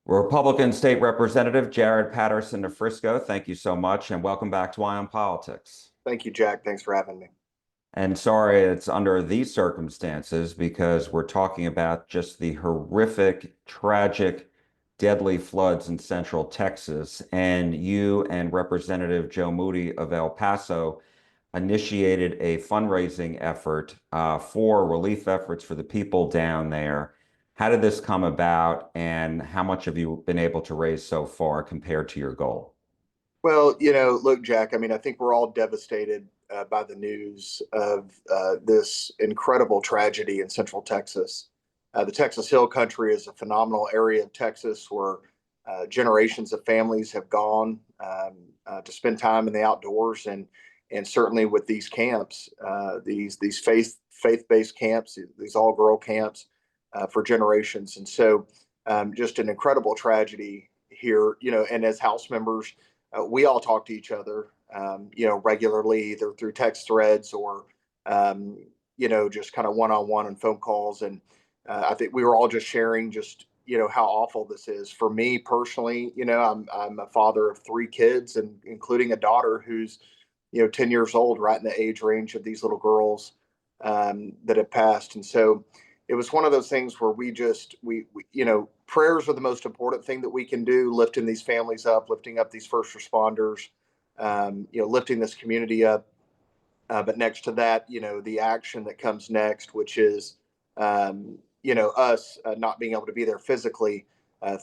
Republican State Representative Jared Patterson of Frisco, thank you so much, and welcome back to Eye on Politics. Thank you, Jack. Thanks for having me. And sorry it's under these circumstances because we're talking about just the horrific, tragic, deadly floods in central Texas. And you and Representative Joe Moody of El Paso initiated a fundraising effort for relief efforts for the people down there. How did this come about, and how much have you been able to raise so far compared to your goal? Well, look, Jack, I mean, I think we're all devastated by the news of this incredible tragedy in Central Texas. The Texas Hill Country is a phenomenal area of Texas where generations of families have gone to spend time in the outdoors, and certainly with these camps, these faith-based camps, these all-girl camps for generations. And so, just an incredible tragedy here, and as House members, we all talk to each other, regularly, either through text threads or, just kind of one-on-one and phone calls. And I think we were all just sharing just, how awful this is. For me personally, I'm a father of three kids, and including a daughter who's, 10 years old, right in the age range of these little girls that have passed. And so it was one of those things where prayers are the most important thing that we can do, lifting these families up, lifting up these first responders, lifting this community up. But next to that, the action that comes next, which is, us not being able to be there physically,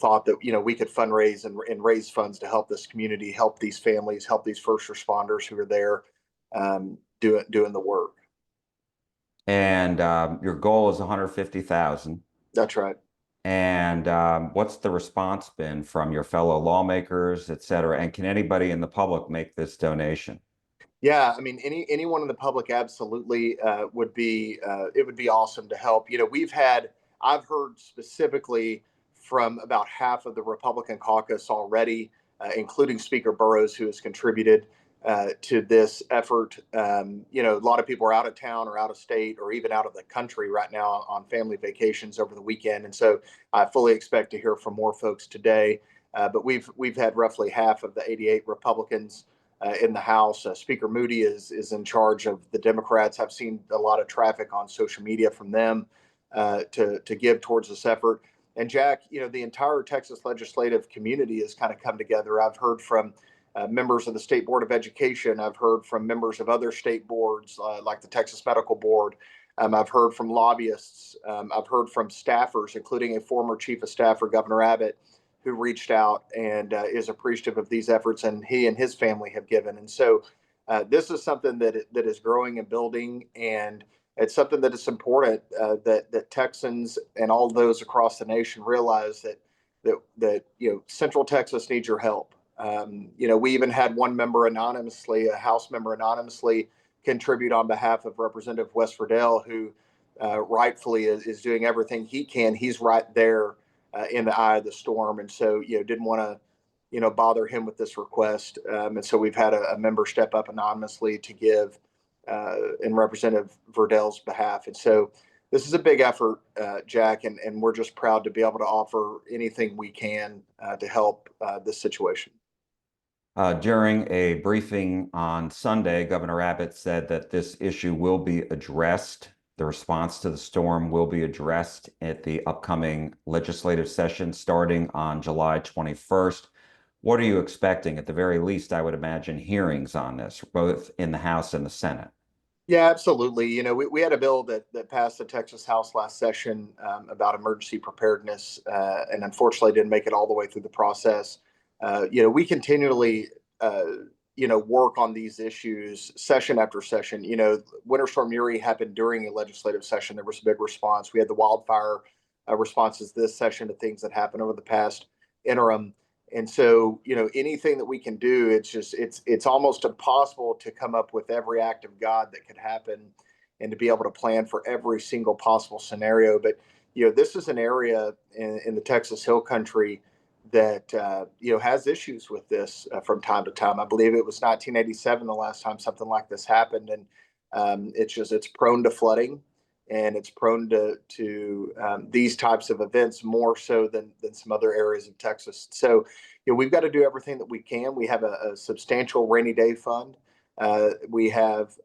thought that, we could fundraise and raise funds to help this community, help these families, help these first responders who are there doing the work. And your goal is 150,000. That's right. And what's the response been from your fellow lawmakers, et cetera? And can anybody in the public make this donation? Yeah, I mean, anyone in the public absolutely would be. It would be awesome to help. I've heard specifically from about half of the Republican caucus already, including Speaker Burrows, who has contributed to this effort. A lot of people are out of town or out of state or even out of the country right now on family vacations over the weekend, and so I fully expect to hear from more folks today. But we've had roughly half of the 88 Republicans in the House. Speaker Moody is in charge of the Democrats. I've seen a lot of traffic on social media from them to give towards this effort. And Jack, the entire Texas legislative community has kind of come together. I've heard from members of the State Board of Education. I've heard from members of other state boards like the Texas Medical Board. I've heard from lobbyists. I've heard from staffers, including a former chief of staff for Governor Abbott, who reached out and is appreciative of these efforts, and he and his family have given. And so this is something that is growing and building, and it's something that is important that Texans and all those across the nation realize that Central Texas needs your help. We even had one member anonymously, a House member anonymously, contribute on behalf of Representative Wes Riddell, who rightfully is doing everything he can. He's right there in the eye of the storm, and so didn't want to bother him with this request, and so we've had a member step up anonymously to give in Representative Verdell's behalf. And so this is a big effort, Jack, and we're just proud to be able to offer anything we can to help this situation. During a briefing on Sunday, Governor Abbott said that this issue will be addressed. The response to the storm will be addressed at the upcoming legislative session starting on July 21st. What are you expecting? At the very least, I would imagine hearings on this, both in the House and the Senate. Yeah, absolutely. We had a bill that passed the Texas House last session about emergency preparedness, and unfortunately didn't make it all the way through the process. We continually, work on these issues session after session. Winter Storm Uri happened during a legislative session. There was a big response. We had the wildfire responses this session to things that happened over the past interim. And so, anything that we can do, it's almost impossible to come up with every act of God that could happen and to be able to plan for every single possible scenario. But, this is an area in the Texas Hill Country that, has issues with this from time to time. I believe it was 1987 the last time something like this happened. And it's prone to flooding. and it's prone to these types of events more so than some other areas of Texas. So, we've got to do everything that we can. We have a substantial rainy day fund. We have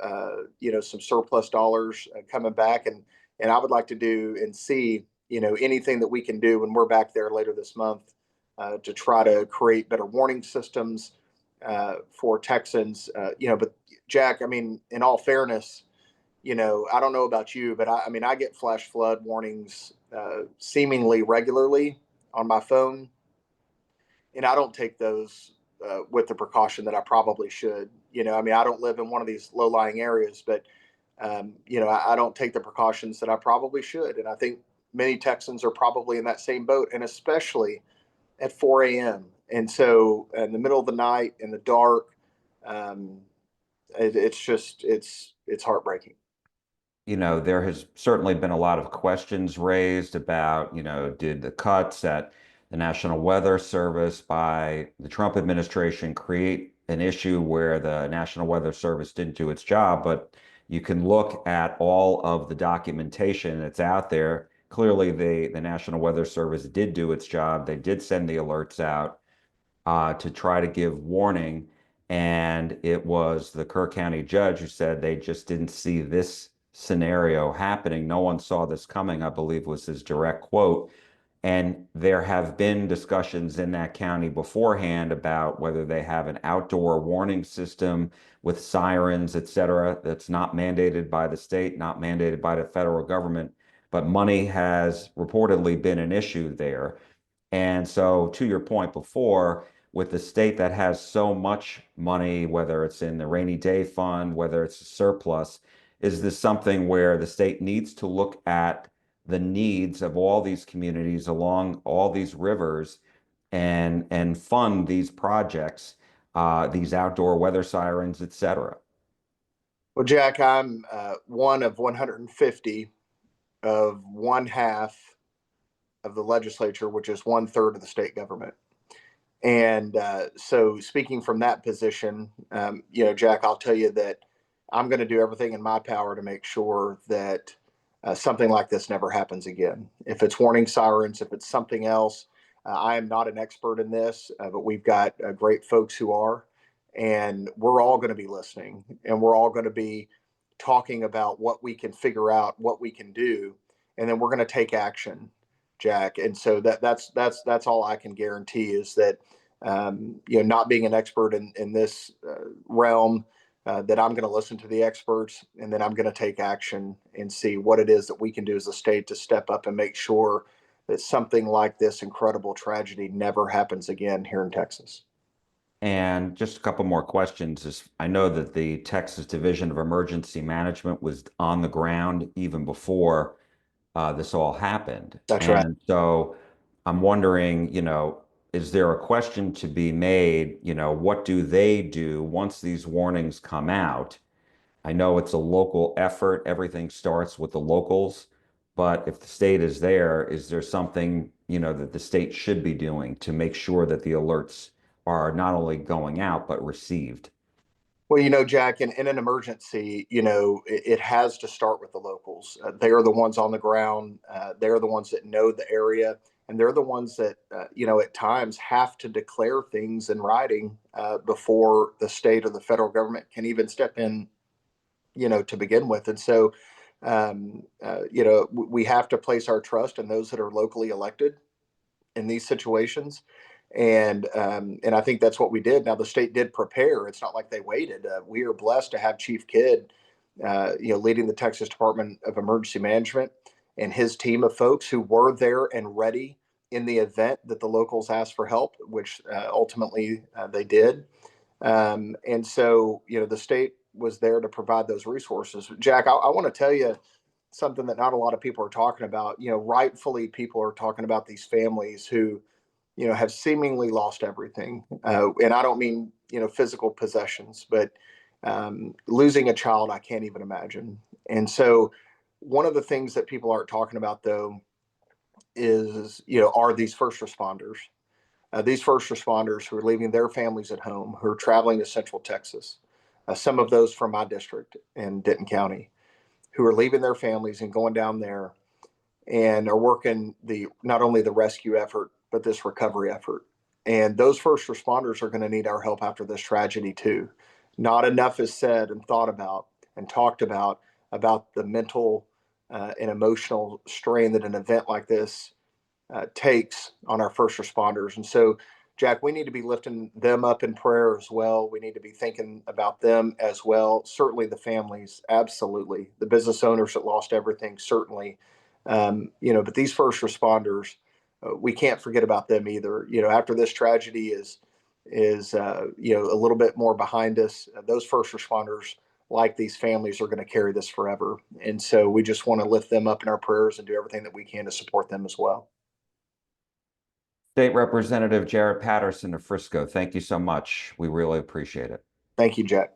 some surplus dollars coming back, and I would like to do and see anything that we can do when we're back there later this month to try to create better warning systems for Texans. But Jack, I mean, in all fairness, I don't know about you, but I mean, I get flash flood warnings seemingly regularly on my phone, and I don't take those with the precaution that I probably should. I mean, I don't live in one of these low lying areas, but I don't take the precautions that I probably should, and I think many Texans are probably in that same boat, and especially at 4 a.m. And so, in the middle of the night, in the dark, um, it's heartbreaking. There has certainly been a lot of questions raised about, did the cuts at the National Weather Service by the Trump administration create an issue where the National Weather Service didn't do its job? But you can look at all of the documentation that's out there. Clearly, the National Weather Service did do its job. They did send the alerts out to try to give warning. And it was the Kerr County judge who said they just didn't see this scenario happening. No one saw this coming, I believe was his direct quote. And there have been discussions in that county beforehand about whether they have an outdoor warning system with sirens, et cetera, that's not mandated by the state, not mandated by the federal government. But money has reportedly been an issue there. And so, to your point before, with the state that has so much money, whether it's in the rainy day fund, whether it's a surplus, is this something where the state needs to look at the needs of all these communities along all these rivers and fund these projects, these outdoor weather sirens, et cetera? Well, Jack, I'm one of 150 of one half of the legislature, which is one third of the state government. And so, speaking from that position, Jack, I'll tell you that I'm going to do everything in my power to make sure that something like this never happens again. If it's warning sirens, if it's something else, I am not an expert in this, but we've got great folks who are, and we're all going to be listening, and we're all going to be talking about what we can figure out, what we can do, and then we're going to take action, Jack. And so that's all I can guarantee is that not being an expert in this realm, that I'm going to listen to the experts, and then I'm going to take action and see what it is that we can do as a state to step up and make sure that something like this incredible tragedy never happens again here in Texas. And just a couple more questions. I know that the Texas Division of Emergency Management was on the ground even before this all happened. That's right. And so I'm wondering, is there a question to be made? What do they do once these warnings come out? I know it's a local effort. Everything starts with the locals. But if the state is there, is there something, that the state should be doing to make sure that the alerts are not only going out, but received? Well, Jack, in an emergency, it has to start with the locals. They are the ones on the ground. They're the ones that know the area. And they're the ones that, at times have to declare things in writing before the state or the federal government can even step in, to begin with. And so, we have to place our trust in those that are locally elected in these situations. And I think that's what we did. Now the state did prepare. It's not like they waited. We are blessed to have Chief Kidd, leading the Texas Department of Emergency Management and his team of folks who were there and ready in the event that the locals asked for help, which ultimately they did. And so, the state was there to provide those resources. Jack, I want to tell you something that not a lot of people are talking about. Rightfully, people are talking about these families who have seemingly lost everything. And I don't mean, physical possessions, but losing a child, I can't even imagine. And so, one of the things that people aren't talking about, though, is, are these first responders. These first responders who are leaving their families at home, who are traveling to Central Texas, some of those from my district in Denton County, who are leaving their families and going down there and are working the not only the rescue effort but this recovery effort. And those first responders are going to need our help after this tragedy too. Not enough is said and thought about and talked about the mental and emotional strain that an event like this takes on our first responders. And so, Jack, we need to be lifting them up in prayer as well. We need to be thinking about them as well. Certainly, the families, absolutely. The business owners that lost everything, certainly. But these first responders, we can't forget about them either. After this tragedy is a little bit more behind us, those first responders, like these families, are going to carry this forever. And so we just want to lift them up in our prayers and do everything that we can to support them as well. State Representative Jared Patterson of Frisco, thank you so much. We really appreciate it. Thank you, Jack.